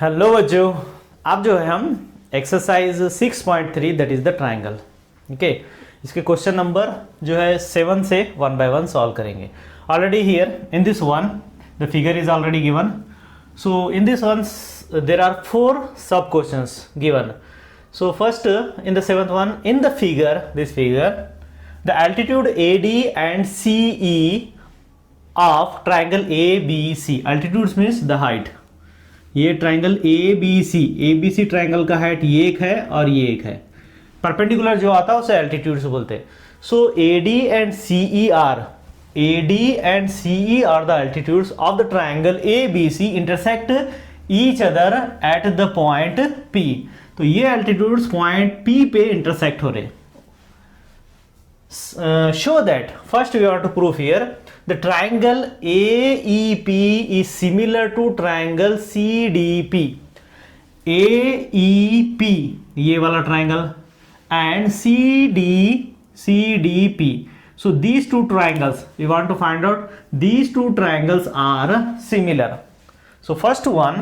Hello बच्चों, अब जो है हम exercise 6.3 that is the triangle. Okay, इसके क्वेश्चन नंबर जो है 7 से 1 by 1 सॉल्व करेंगे। Already here in this one the figure is already given. So in this one there are 4 sub questions given. So first in the 7th one, in the figure, this figure, the altitude AD and CE of triangle ABC, altitudes means the height, ये triangle A B C triangle का height ये एक है और ये एक है। Perpendicular जो आता है उसे एल्टीट्यूड से बोलते हैं। So A D and CE are the altitudes of the triangle A B C intersect each other at the point P. तो ये एल्टीट्यूड्स पॉइंट पी पे इंटरसेक्ट हो रहे। Show that first we want to prove here the triangle AEP is similar to triangle CDP. AEP ये वाला triangle and CDP. So these two triangles we want to find out, these two triangles are similar. So first one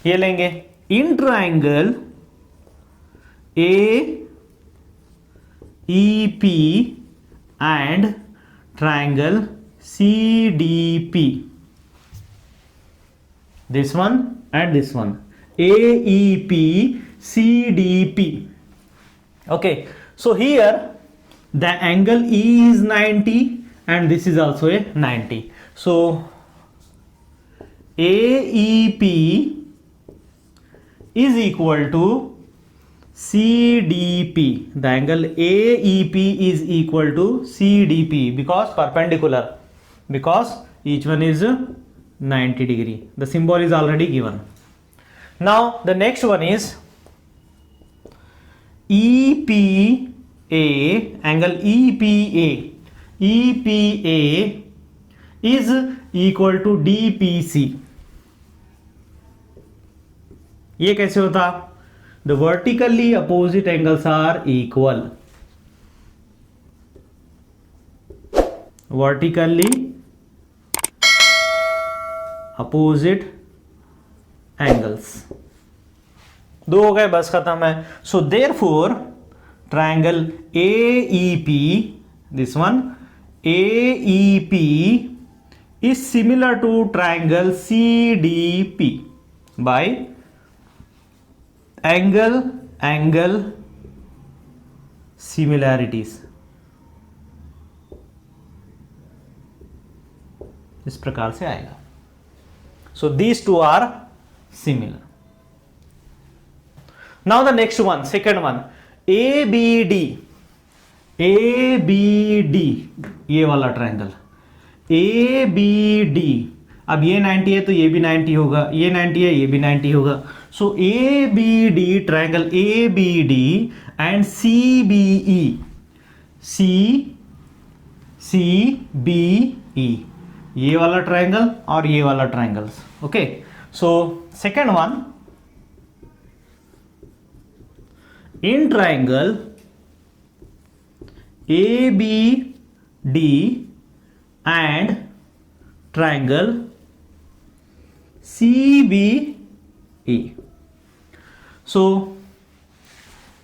ये लेंगे in triangle AEP and triangle CDP. This one and this one. AEP, CDP. Okay. So here the angle E is 90 and this is also a 90. So AEP is equal to CDP. The angle AEP is equal to CDP because perpendicular, because each one is 90 degree. The symbol is already given. Now the next one is EPA, angle EPA. EPA is equal to DPC. ये कैसे होता? The vertically opposite angles are equal. Vertically opposite angles. दो हो गए, बस खत्म है। So therefore triangle AEP, this one AEP is similar to triangle CDP by angle similarities। इस प्रकार से आएगा। So these two are similar. Now the next one, second one, ABD ये वाला ट्राइंगल ABD। अब ये 90 है तो ये भी 90 होगा, ये 90 है ये भी 90 होगा। सो ABD, triangle ABD and CBE, ये वाला ट्राइंगल और ये वाला triangles. Okay, so second one, in triangle ABD and triangle CBE. So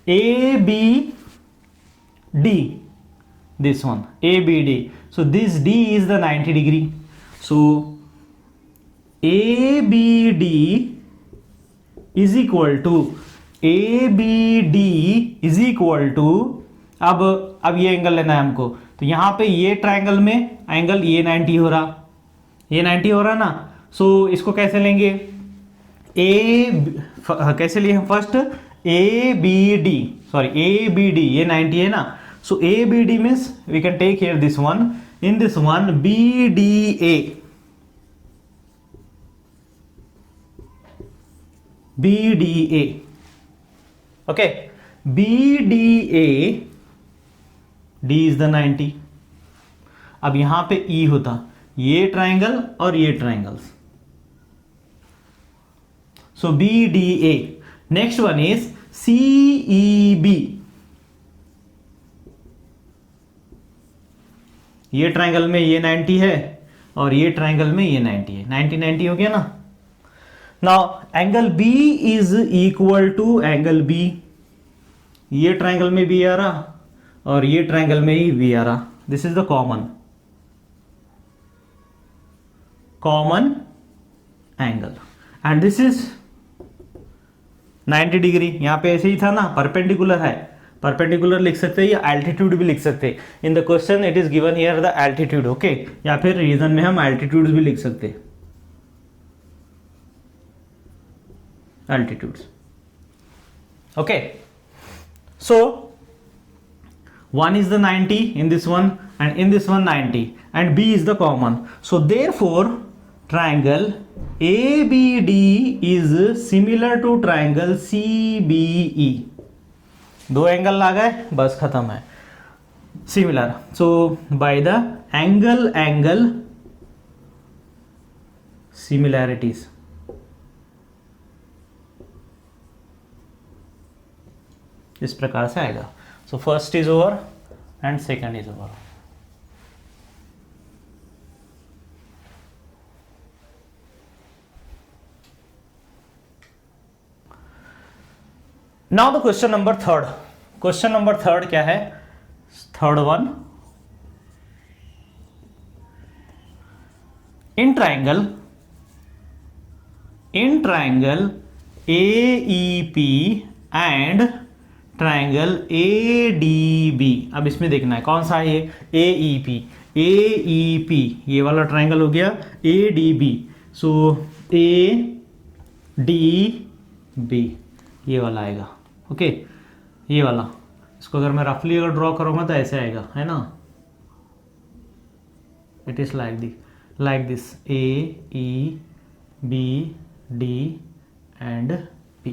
ABD, this one ABD. So this D is the 90 degree. So ABD is equal to अब ये angle लेना है हमको। तो यहां पे ये ट्राइंगल में एंगल ये 90 हो रहा, ये 90 हो रहा ना। सो इसको कैसे लेंगे? कैसे लिए हम? फर्स्ट ABD, ये 90 है ना। So ABD means we can take here this one, in this one BDA। Okay, BDA, D is the 90। अब यहां पे E होता, ये ट्राइंगल और ये triangles. So BDA. Next one is CEB. ये ट्राइंगल में ये 90 है और ये ट्रायंगल में ये 90 है, 90 90 हो गया ना। Now angle B is equal to angle B, ये ट्रायंगल में भी आ रहा और ये ट्रायंगल में ही भी आ रहा, this is the common angle and this is 90 degree. यहां पे ऐसे ही था ना, परपेंडिकुलर है, परपेंडिकुलर लिख सकते हैं या एल्टीट्यूड भी लिख सकते हैं। In the question it is given here the altitude, okay, या फिर रीजन में हम एल्टीट्यूड्स भी लिख सकते हैं, altitudes, okay. So one is the 90 in this one and in this one 90 and B is the common, so therefore triangle ABD is similar to triangle CBE। दो angle आ गए, बस खत्म है, similar. So bye the angle similarities, इस प्रकार से आएगा। So first is over and second is over. Now the question number third. Question number third क्या है? Third one, in triangle AEP and triangle ADB। अब इसमें देखना है कौन सा है ये, AEP ये वाला ट्राइंगल हो गया, ADB, सो ADB ये वाला आएगा, ओके, ये वाला। इसको अगर मैं रफली अगर ड्रॉ करूंगा तो ऐसे आएगा, है ना, it is like this AEB D and P,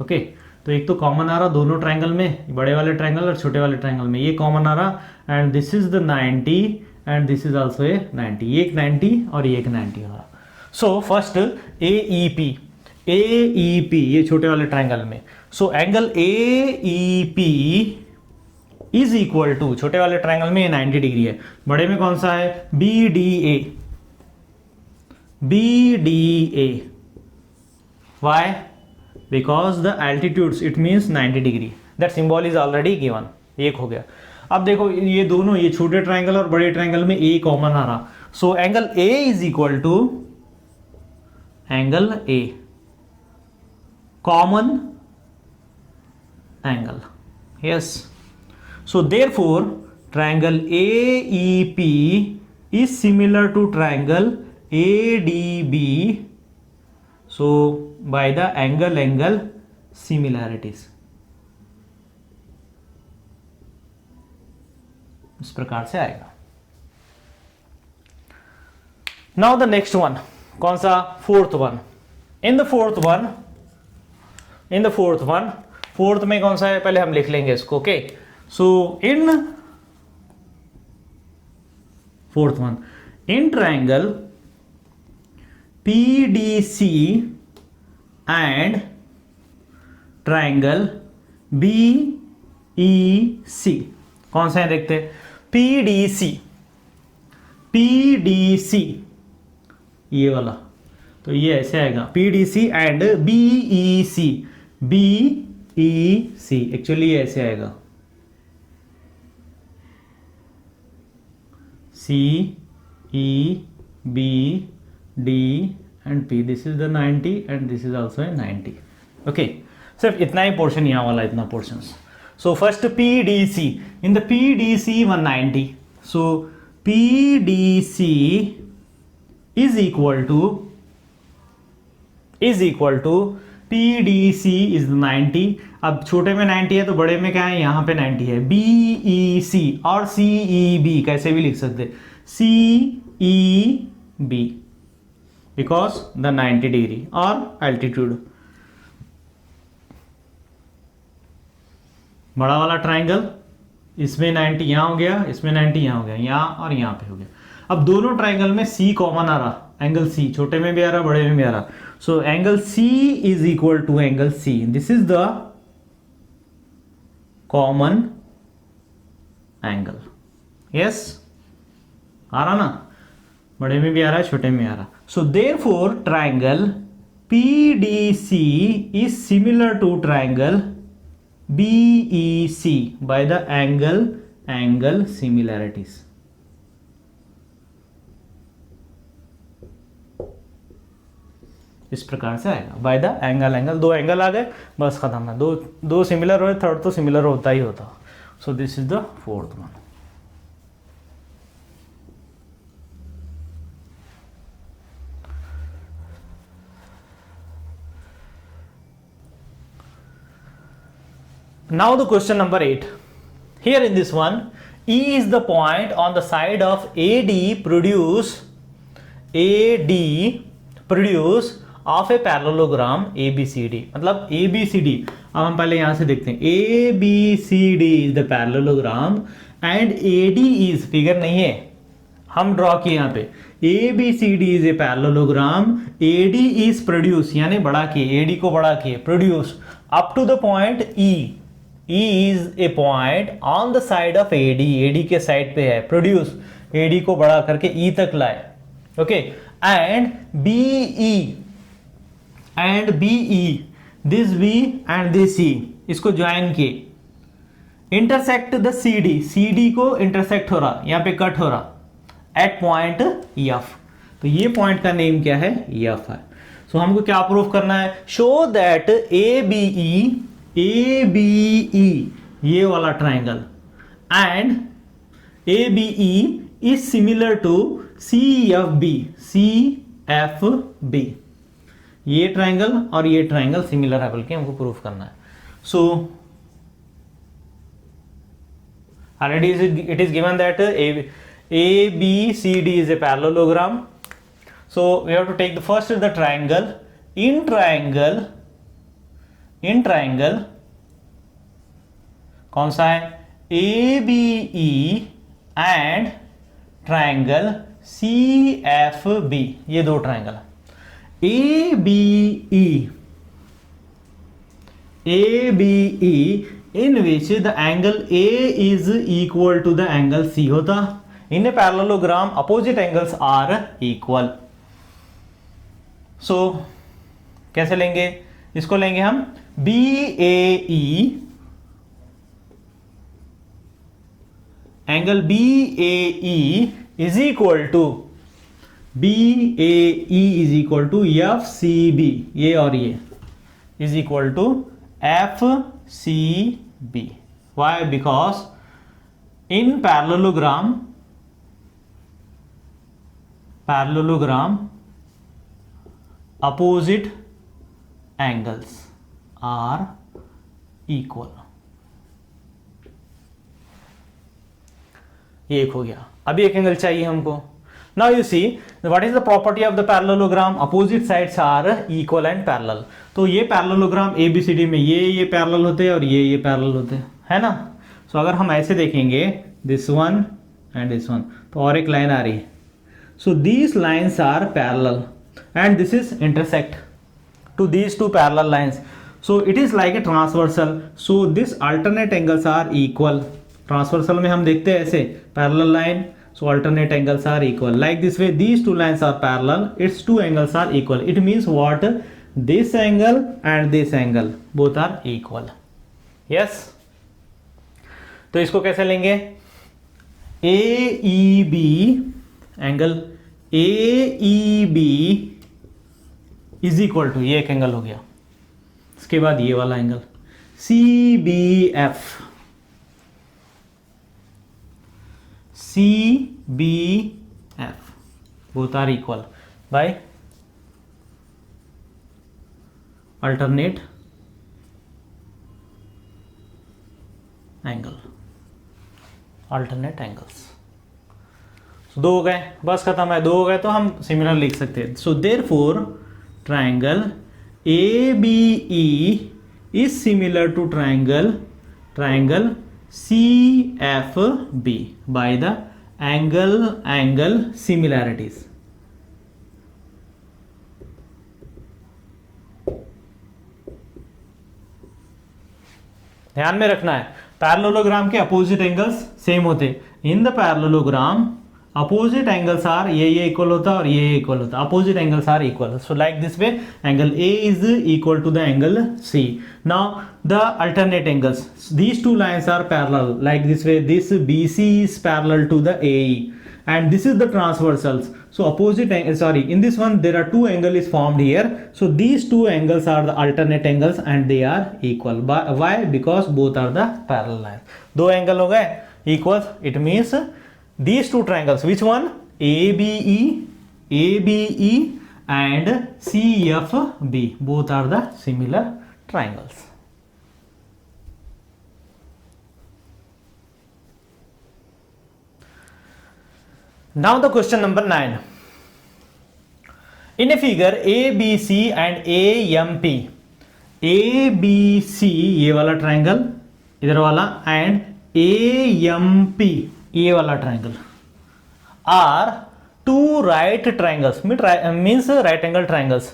okay. तो एक तो कॉमन आ रहा दोनों ट्रायंगल में, बड़े वाले ट्रायंगल और छोटे वाले ट्रायंगल में, ये कॉमन आ रहा and this is the 90 and this is also a 90, ये एक 90 और ये एक 90 हो रहा। सो फर्स्ट AEP ये छोटे वाले ट्रायंगल में, so angle AEP is equal to, छोटे वाले ट्रायंगल में ये 90 डिग्री है, बड़े में कौन सा है, BDA। Why? Because the altitudes it means 90 degree, that symbol is already given, एक हो गया। अब देखो ये दोनों, ये छोटे ट्रायंगल और बड़े ट्रायंगल में A कॉमन आ रहा, so angle A is equal to angle A, common angle, yes. So therefore triangle AEP is similar to triangle ADB, so by the angle similarities, इस प्रकार से आएगा। नाउ द नेक्स्ट वन, कौन सा, fourth one. In the fourth one fourth में कौन सा है, पहले हम लिख लेंगे इसको, okay. So in fourth one, in triangle PDC and triangle BEC, कौन सा है देखते हैं, PDC ये वाला, तो ये ऐसे आएगा PDC एंड BEC एक्चुअली ये ऐसे आएगा, CEBD and P, this is the 90 and this is also a 90, okay। सिर्फ इतना ही पोर्शन, यहाँ वाला इतना portion. So first PDC, in the PDC 190, so PDC is equal to PDC is 90। अब छोटे में 90 है तो बड़े में क्या है, यहाँ पे 90 है, BEC और CEB कैसे भी लिख सकते, CEB बिकॉज द 90 डिग्री और एल्टीट्यूड। बड़ा वाला ट्राइंगल, इसमें 90 यहां हो गया, इसमें 90 यहां हो गया, यहां और यहां पे हो गया। अब दोनों ट्राइंगल में C कॉमन आ रहा, एंगल C छोटे में भी आ रहा बड़े में भी आ रहा, so angle C is equal to angle C, this is the common angle, yes आ रहा ना। बड़े में भी आ रहा है, छोटे में आ रहा। So therefore triangle PDC is similar to triangle BEC by the angle similarities. इस प्रकार से आएगा बाय द एंगल, दो एंगल आ गए, बस खत्म है। दो सिमिलर हो, थर्ड तो सिमिलर होता ही होता। So this is the fourth one. Now the question number 8. Here in this one, E is the point on the side of AD produce of a parallelogram ABCD। मतलब ABCD, अब हम पहले यहां से देखते हैं। ABCD is the parallelogram and AD is, figure नहीं है, हम ड्रॉ किए यहाँ पे। ABCD is a parallelogram, AD is produce, यानी बड़ा किए, AD को बड़ा किए, produce up to the point E। E is a point on the side of AD, AD के साइड पे है, produce AD को बड़ा करके E तक लाए, okay. And BE, this B and this C, इसको ज्वाइन किए, इंटरसेक्ट द CD को इंटरसेक्ट हो रहा, यहाँ पे कट हो रहा एट पॉइंट F। तो ये पॉइंट का नेम क्या है? F है। सो हमको क्या प्रूफ करना है? शो दैट ABE ये वाला triangle and ABE is similar to CFB। ये ट्राइंगल और ये ट्राइंगल सिमिलर है, बल्कि हमको प्रूफ करना है। So already it is given that ABCD is a parallelogram. So we have to take the first is the triangle. In triangle कौन सा है? ABE and triangle CFB, ये दो triangle. ABE in which the angle A is equal to the angle C होता। In a parallelogram opposite angles are equal। So कैसे लेंगे इसको? लेंगे हम BAE, angle BAE is equal to FCB, ये और ये is equal to FCB। Why? Because in parallelogram opposite angles are equal। ये एक हो गया। अभी एक एंगल चाहिए हमको। Now you see what is the property of the parallelogram? Opposite sides are equal and parallel. तो ये पैरेललोग्राम ABCD में ये पैरेलल होते हैं और ये पैरेलल होते हैं, है ना। सो अगर हम ऐसे देखेंगे this one and this one, तो और एक लाइन आ रही है। So these lines are parallel and this is intersect to these two parallel lines, so it is like a transversal, so this alternate angles are equal। transversal में हम देखते हैं ऐसे parallel line, so alternate angles are equal like this way। these two lines are parallel, its two angles are equal। it means what? this angle and this angle both are equal। yes, तो इसको कैसे लेंगे? AEB, angle AEB is equal to, ये एक angle हो गया, इसके बाद ये वाला angle CBF both are equal by alternate angles. दो हो गए, बस खत्म है। दो हो गए तो हम सिमिलर लिख सकते हैं। So therefore triangle ABE is similar to triangle CFB by the angle similarities. ध्यान में रखना है पैरेललोग्राम के अपोजिट एंगल्स सेम होते। In the parallelogram opposite angles are, ये इक्वल होता है और ये इक्वल होता है, opposite angles are equal. So like this way angle A is equal to the angle C. Now the alternate angles, these two lines are parallel like this way. This BC is parallel to the AE and this is the transversals. So opposite angle, sorry, in this one there are two angle is formed here. So these two angles are the alternate angles and they are equal. Why? Because both are the parallel lines. दो angle हो गए equal. It means these two triangles, which one? ABE and CFB, both are the similar triangles. Now the question number 9. In a figure ABC and AMP, ABC ये वाला triangle इधर वाला and AMP ये वाला triangle are two right triangles, means right angle triangles.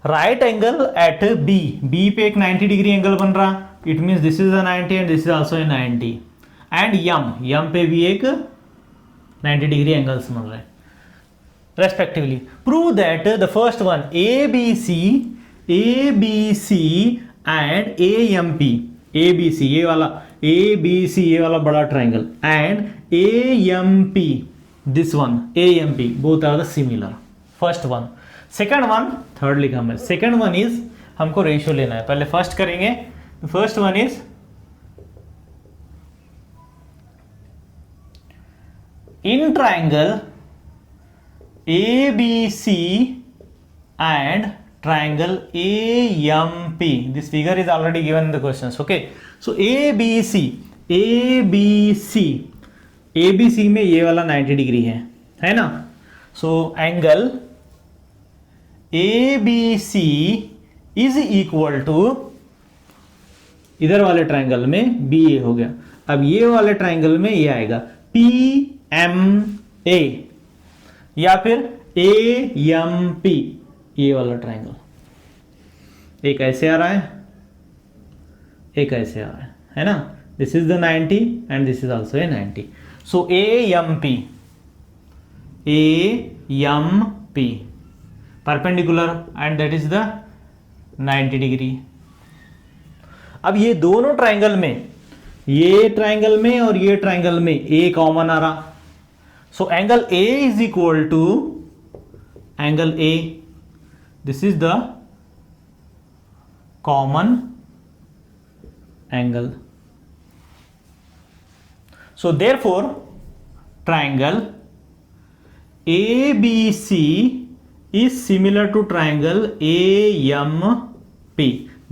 Right angle at B पे एक 90 degree angle बन रहा, it means this is a 90 and this is also a 90. And M पे भी एक 90 डिग्री एंगल्स बन रहे हैं respectively. Prove that the first one ABC and AMP, ABC ये वाला ABC ये वाला बड़ा triangle and AMP this one AMP, both are the similar. First one. Second one, third लिखा मैं. सेकंड वन इज हमको रेशियो लेना है. पहले फर्स्ट करेंगे. First one is in triangle ABC and triangle AMP, this figure is already given in the questions. Okay, so ABC में ये वाला 90 डिग्री है ना. so angle ABC is equal to इधर वाले ट्राइंगल में BA हो गया. अब ये वाले ट्राइंगल में ये आएगा PMA या फिर AMP, ये वाला ट्राइंगल. एक ऐसे आ रहा है, एक ऐसे आ रहा है ना. This is the 90 and this is also a 90. So AMP perpendicular and that is the 90 degree. अब ये दोनों ट्राइंगल में, ये ट्राइंगल में और ये ट्राइंगल में ए कॉमन आ रहा. So angle A is equal to angle A, this is the common angle. So therefore triangle ABC is similar to triangle AMP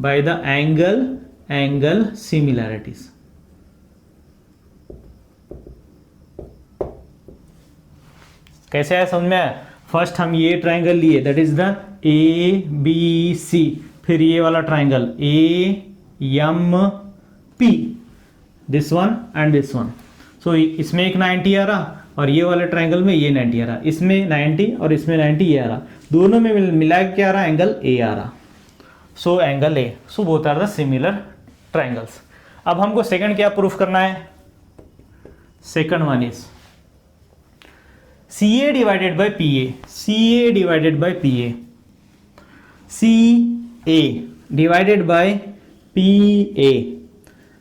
by the angle similarities. कैसे है समझ में? फर्स्ट हम ये ट्राइंगल लिए, दैट इज द ABC, फिर ये वाला triangle AMP, this one and this one. So इसमें एक 90 आ रहा और ये वाले ट्राइंगल में ये 90 आ रहा, इसमें 90 और इसमें 90 ये आ रहा, दोनों में मिला के क्या आ रहा, एंगल A आ रहा. So angle A, so both are the similar triangles. अब हमको सेकंड क्या प्रूफ करना है? Second one is CA divided by PA, CA divided by PA, CA divided by PA.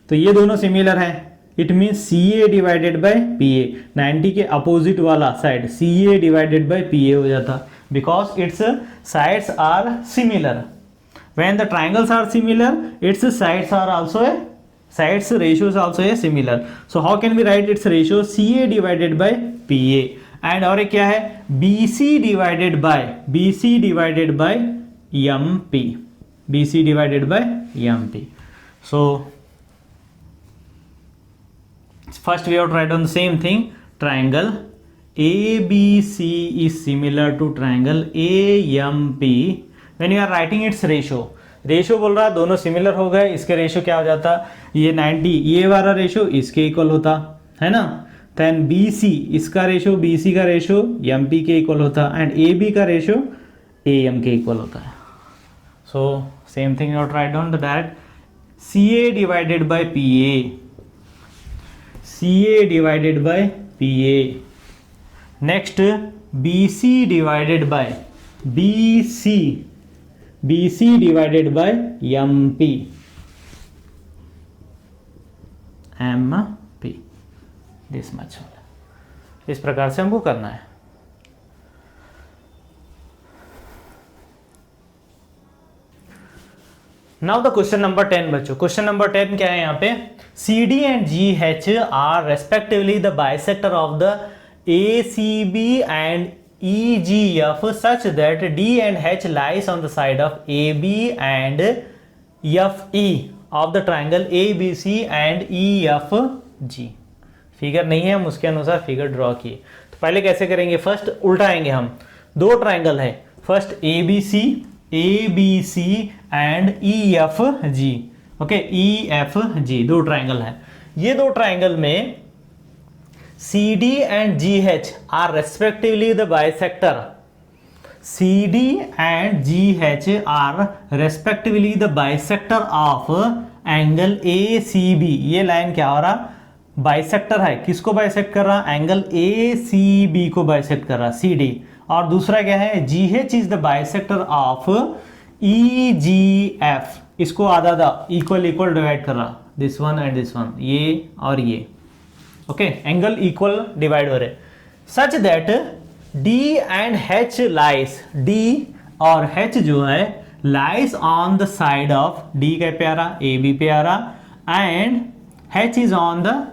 तो ये दोनों सिमिलर हैं. It means CA divided by PA, 90 के अपोजिट वाला side CA divided by PA हो जाता, because its sides are similar. When the triangles are similar, its sides are also a, sides ratio is also a similar. So how can we write its ratio? CA divided by PA. And और एक क्या है? BC divided by MP, BC divided by MP. So first we have to write on the same thing. Triangle ABC is similar to triangle AMP. When you are writing its ratio बोल रहा, दोनों similar हो गए, इसके ratio क्या हो जाता? ये 90 ये वाला रेशियो इसके इक्वल होता है ना. देन BC, इसका रेशियो BC का रेशियो MP के इक्वल होता एंड AB का रेशियो AM के इक्वल होता है. So same thing you write down the direct CA divided by PA, CA divided by PA next BC divided bye BC divided by MP this much. इस प्रकार से हमको करना है। नाउ द क्वेश्चन नंबर 10 बच्चों, question number 10 क्या है यहाँ पे, CD and GH are respectively the bisector of the ACB and EGF such that D and H lies on the side of AB and FE of the triangle ABC and EFG। Figure नहीं है, हम उसके अनुसार figure draw किए। तो पहले कैसे करेंगे, फर्स्ट उल्टाएंगे हम। दो ट्राइंगल है, first ABC and EFG। Okay, EFG दो ट्राइंगल है। ये दो ट्राइंगल में CD and GH are respectively the bisector. CD and GH are respectively the bisector of angle ACB। ये लाइन क्या हो रहा, बाइसेक्टर है। किसको बाइसेक्ट कर रहा, एंगल ACB को बाइसेक्ट कर रहा, CD। और दूसरा क्या है, GH is the bisector of EGF। इसको आधा आधा इक्वल डिवाइड कर रहा, this one and this one, ये और ये। ओके, एंगल इक्वल डिवाइड हो रहे, such that D and H lies, D और H जो है lies on the side of, D के पे आ रहा, AB पे आ रहा, and H is on the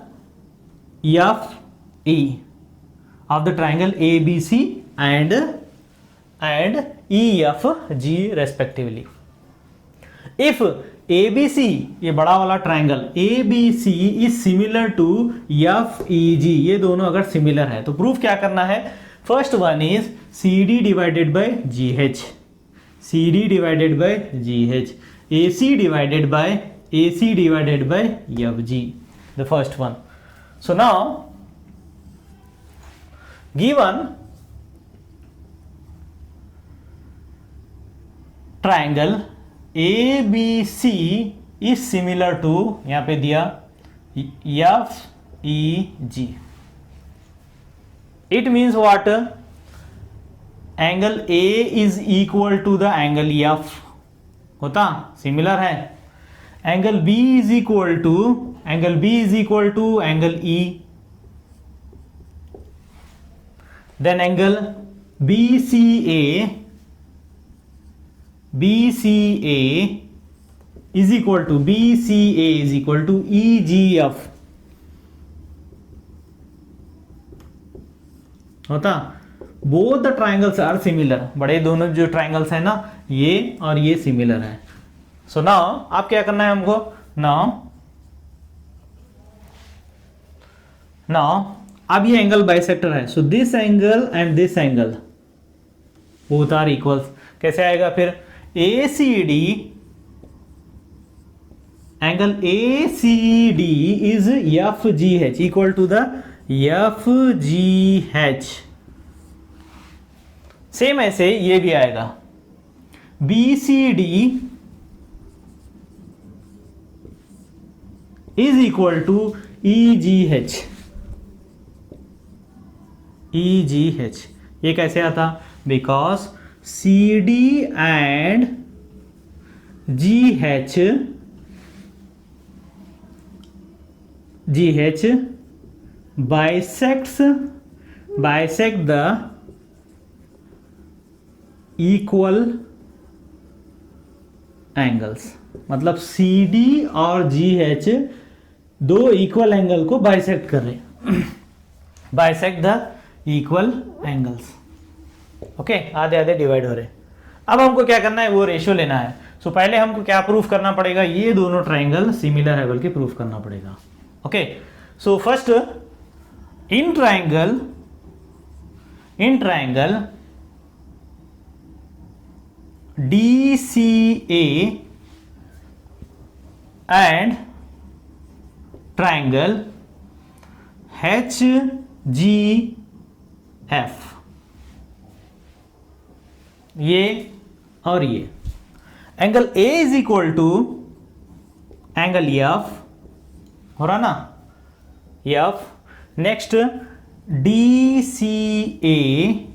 FE of the triangle ABC and EFG respectively. If ABC, ये बड़ा वाला triangle ABC is similar to FEG, ये दोनों अगर सिमिलर है तो प्रूफ क्या करना है, first one is CD divided by GH, CD divided by GH, AC divided by FG, the first one. So now given triangle ABC is similar to, यहां पे दिया FEG, it means what, angle A is equal to the angle F होता, similar है। Angle B is equal to angle E, then angle BCA is equal to EGF होता। Both the triangles are similar, बड़े दोनों जो triangles है ना, ये और ये सिमिलर है। सो नाउ आप क्या करना है हमको, नाउ अब ये एंगल बाइसेक्टर है, so this angle and this angle both are equals. कैसे आएगा फिर, ACD, angle ACD is FGH equal to the FGH। Same ऐसे ये भी आएगा, BCD is equal to EGH। ये कैसे आता, because CD and GH bisect the equal angles। मतलब CD और GH दो इक्वल एंगल को बाइसेक्ट कर रहे, bisect the equal angles. Okay, आधे आधे डिवाइड हो रहे। अब हमको क्या करना है, वो रेशियो लेना है। सो पहले हमको क्या प्रूफ करना पड़ेगा, ये दोनों ट्राइंगल सिमिलर है बल्कि प्रूफ करना पड़ेगा। Okay, so first in triangle DCA and triangle HGF, ये और ये angle A is equal to angle F हो रहा ना, F। Next D C A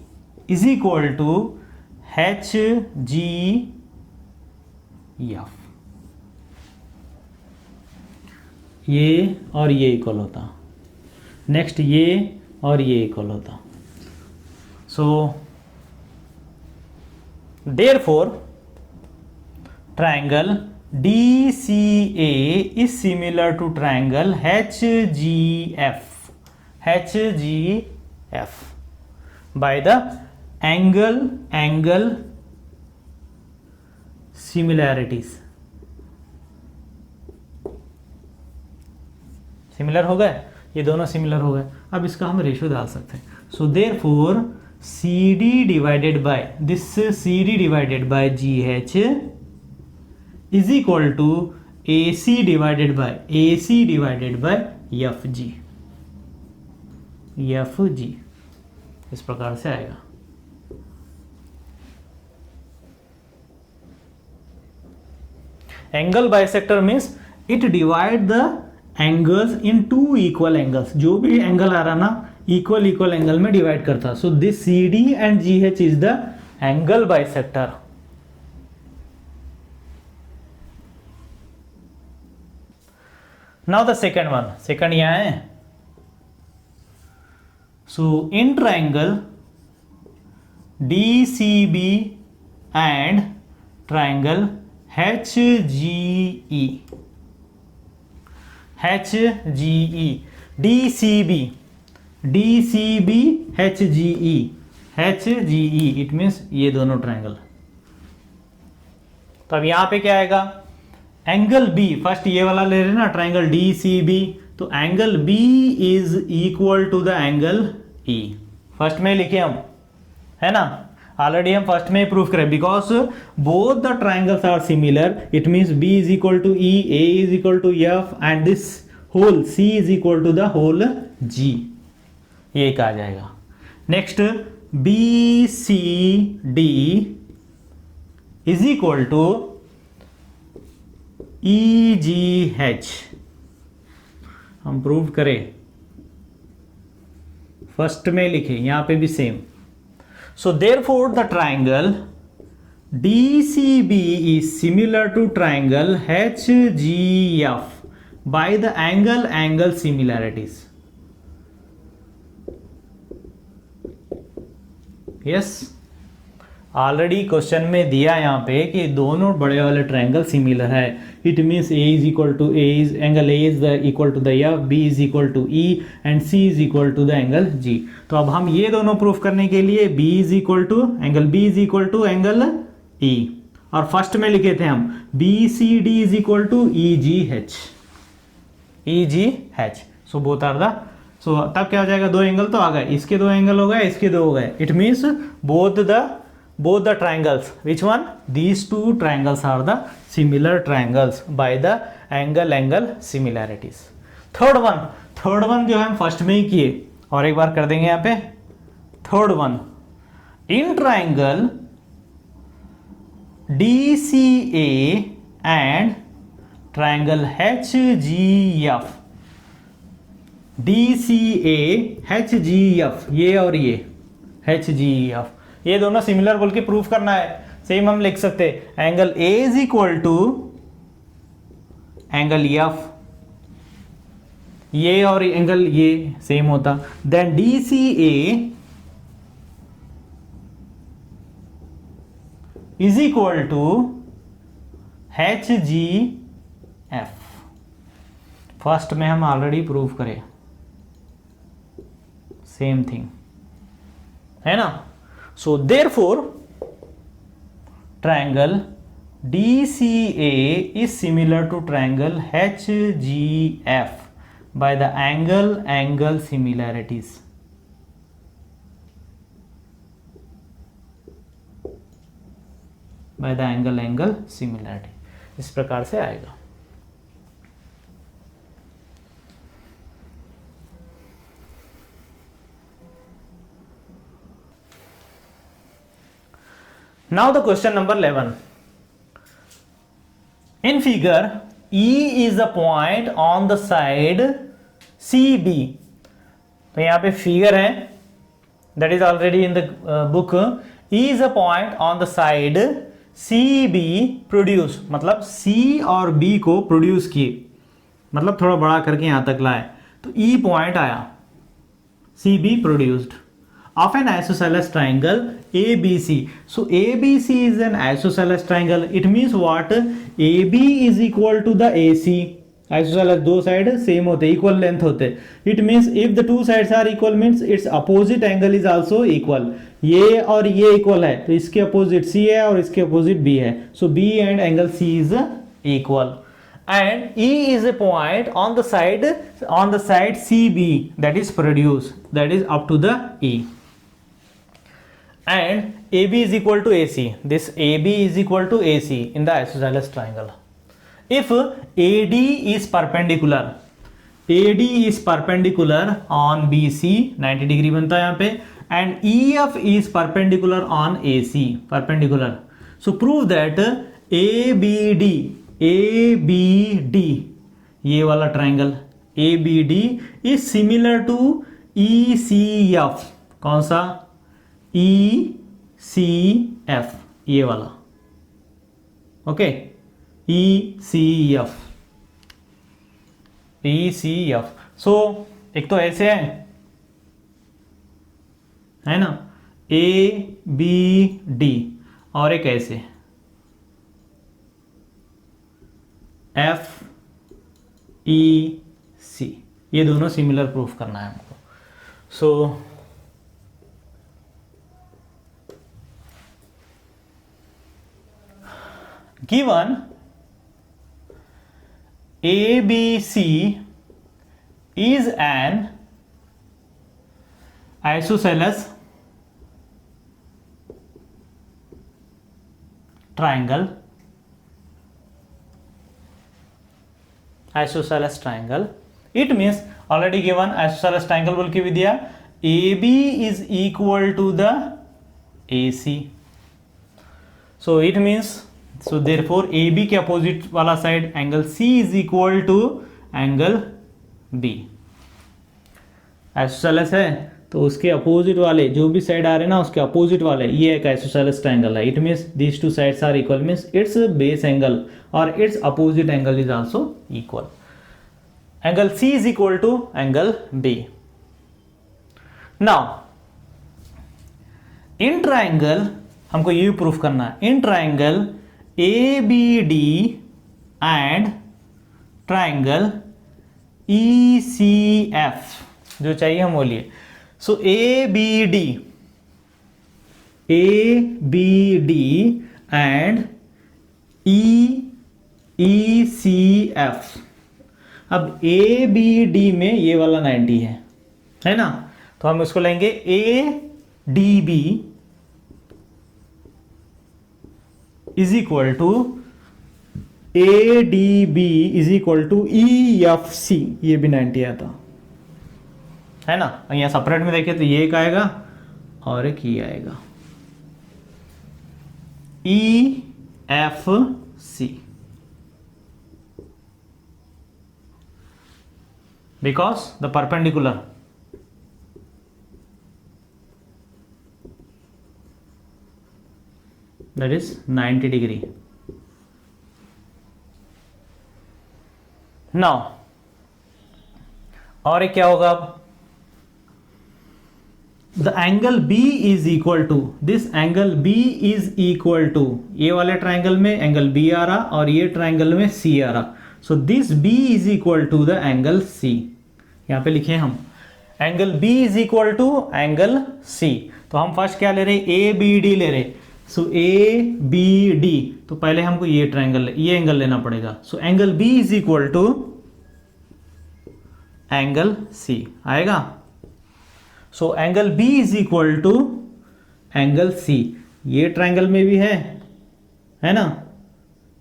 is equal to H G F, ये और ये इक्वल होता, नेक्स्ट ये और ये इक्वल होता। सो therefore triangle DCA is similar to triangle HGF by the angle similarities। Similar हो गए, ये दोनों सिमिलर हो गए। अब इसका हम रेशियो डाल सकते हैं। So therefore CD divided by this CD divided by GH is equal to AC divided by FG। इस प्रकार से आएगा। Angle bisector means it divide the angles in two equal angles. जो भी एंगल आ रहा ना इक्वल एंगल में divide करता। So this CD and GH is the angle bisector. Now the second one, second यहाँ है। So in triangle DCB and triangle HGE, DCB HGE, it means ये दोनों ट्रायंगल। तो अब यहां पे क्या आएगा, एंगल बी, फर्स्ट ये वाला ले रहे ना ट्रायंगल DCB, तो angle B is equal to the angle E। First में लिखे हम, है ना, ऑलरेडी हम फर्स्ट में प्रूफ करें। Because both the triangles are similar, it means B is equal to E, A is equal to F and this whole C is equal to the whole G, ये कहा जाएगा। Next BCD is equal to EGH, हम prove करें, first में लिखे, यहां पे भी same. So therefore the triangle DCB is similar to triangle HGF by the angle similarities. Yes, already question में दिया यहाँ पे कि दोनों बड़े वाले ट्रायंगल सिमिलर है। It means A is equal to angle A is equal to the F, B is equal to E and C is equal to the angle G। तो अब हम ये दोनों प्रूफ करने के लिए B is equal to angle E, और first में लिखे थे हम BCD is equal to EGH। So both are the, so तब क्या हो जाएगा, दो एंगल तो आ गए, इसके दो एंगल हो गए, इसके दो हो गए। It means both the triangles, which one, these two triangles are the similar triangles by the angle similarities। Third one जो है हम फर्स्ट में ही किए, और एक बार कर देंगे यहाँ पे। Third one, in triangle DCA and triangle HGF, DCA HGF, ये और ये HGF, ये दोनों सिमिलर बोल के प्रूफ करना है। सेम हम लिख सकते angle A is equal to angle F, ये और एंगल ये सेम होता। Then DCA is equal to HGF। First में हम ऑलरेडी प्रूफ करें, सेम थिंग है ना। So therefore triangle DCA is similar to triangle HGF by the angle similarities। by the angle similarity, इस प्रकार से आएगा। Now the question number 11. In figure, E is a point on the side CB। तो तो यहाँ पे figure है, that is already in the book, is a point on the side C B produce, मतलब सी और B को produce किए, मतलब थोड़ा बड़ा करके यहां तक लाए, तो ई पॉइंट आया, C B produced of an isosceles triangle ABC. So ABC is an isosceles triangle. It means what? AB is equal to the AC. Isosceles दो साइड सेम होते, इक्वल लेंथ होते. It means if the two sides are equal means its opposite angle is also equal. ये और ये equal है तो इसके opposite C है और इसके अपोजिट B है. So B and angle C is equal. And E is a point on the side CB that is produced, that is up to the E. And AB is equal to AC. This AB is equal to AC in the isosceles triangle. If AD is perpendicular on BC, 90 degree बनता है यहाँ पे, and EF is perpendicular on AC, perpendicular. So prove that ABD ये वाला triangle ABD is similar to ECF. कौन सा? ECF, ये वाला, ओके, ECF. सो एक तो ऐसे है ना, ABD, और एक ऐसे FEC, ये दोनों सिमिलर प्रूफ करना है हमको. सो given ABC is an isosceles triangle, it means already given isosceles triangle बोल के भी दिया, AB is equal to the AC. So it means, so therefore AB के अपोजिट वाला side angle C is equal to angle B. Isosceles है तो उसके opposite वाले जो भी साइड आ रहे हैं ना, उसके अपोजिट वाले, ये एक आइसोसेलेस ट्रायंगल है. It means these two sides are equal, means its base angle और its opposite angle is also equal. Angle C is equal to angle B. Now in triangle हमको ये प्रूफ करना है, in triangle ABD and triangle ECF जो चाहिए हम बोलिए. So ABD and ECF. अब ABD में ये वाला 90 है ना, तो हम इसको लेंगे ADB is equal to EFC. ये भी 90 आता है ना. यहाँ सेपरेट में देखें तो ये एक आएगा और एक ये आएगा, EFC, because the perpendicular that is 90 degree. Now और एक क्या होगा, अब the angle B is equal to, this angle B is equal to, ये वाले ट्राइंगल में एंगल B आ रहा और ये ट्राइंगल में C आ रहा. So this B is equal to the angle C. यहाँ पे लिखे हम angle B is equal to angle C. तो हम फर्स्ट क्या ले रहे, ABD ले रहे. सो ABD, तो पहले हमको ये ट्राइंगल, ये एंगल लेना पड़ेगा. So angle B is equal to angle C आएगा. So angle B is equal to angle C. ये ट्राइंगल में भी है ना,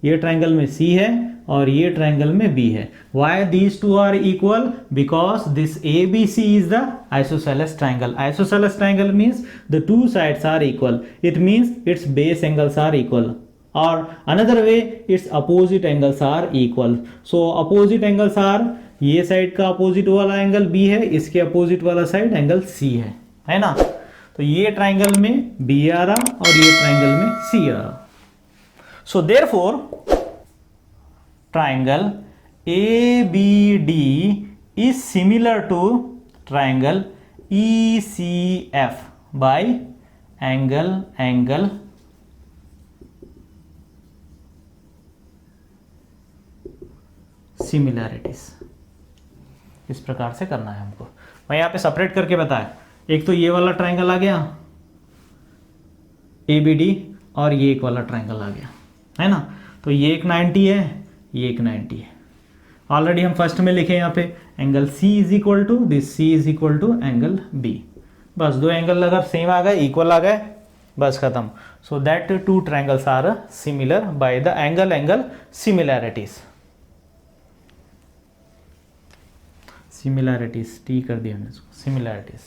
ये ट्राइंगल में C है और ये ट्राइंगल में B है. Why these two are equal? Because this ABC is the isosceles triangle. Isosceles triangle means the two sides are equal. It means its base angles are equal. Or another way, its opposite angles are equal. So opposite angles are ये side का opposite वाला angle B है, इसके opposite वाला side angle C है ना। तो ये ट्राइंगल में बी आ रहा और ये ट्राइंगल में सी आ रहा। So therefore triangle A B D is similar to triangle E C F by angle similarities. इस प्रकार से करना है हमको। मैं यहाँ पे सेपरेट करके बताया, एक तो ये वाला ट्राइंगल आ गया ए बी डी और ये एक वाला ट्राइंगल आ गया, है ना। तो ये एक 90 है, ये एक 90 है। ऑलरेडी हम फर्स्ट में लिखे यहाँ पे angle C is equal to this, C is equal to angle B. बस दो एंगल अगर सेम आ गए, इक्वल आ गए, बस खत्म। So that two triangles are similar by the angle similarities. Similarities टी कर दिया हमने इसको, सिमिलैरिटीज।